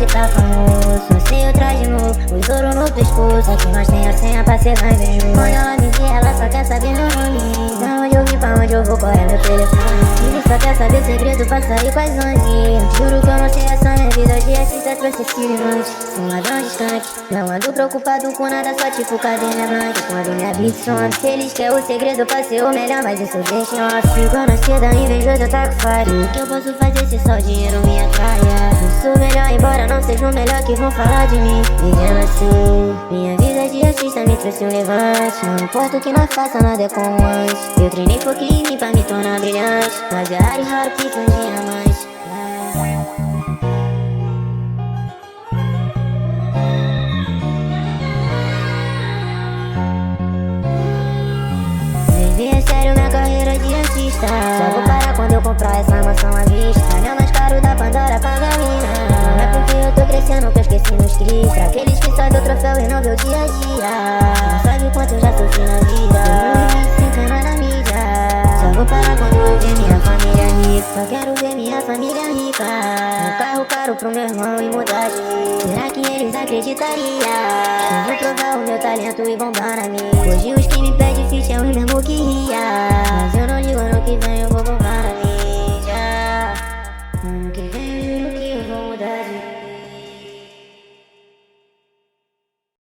hoje tá famoso. Só sei o traje novo, os ouro no pescoço. Aqui nós tem a senha pra ser mais bem. Quando ela me vê, ela só quer saber meu nome. Da onde eu vim, pra onde eu vou, qual é meu telefone. Ele só quer saber segredo pra sair com as amigas. Juro que eu não sei essa minha vida. De artista trouxe esse virante. Sou um ladrão distante, não ando preocupado com nada, só tipo cadeira branca. Quando minha beat some, eles querem o segredo pra ser o melhor, mas isso deixa em off. Ficou na esquerda, invejoso, eu taco fire. O que eu posso fazer se só o dinheiro me atraia? Eu sou melhor, embora não seja o melhor, que vão falar de mim. Vivendo assim, minha vida de artista me trouxe um levante. Não importa o que nós faça, nada é como antes. Eu treinei pouquinho em mim pra me tornar brilhante, mas é raro que um diamante. Viver é sério minha carreira de artista. Só vou parar quando eu comprar essa mansão à vista. Não é mais caro da Pandora pra Galina. Não é porque eu tô crescendo que eu esqueci meus tris. Pra aqueles que só deu troféu e não vê o dia a dia. Não sabe o quanto eu já sofri na vida. Se encana na mídia. Só vou parar quando eu ver minha família rica. Só quero ver minha família rica. Um carro caro pro meu irmão e mudar de vida. Será que eles acreditariam? Eu vou provar o meu talento e bombar na mídia. Hoje os que me pedem feat é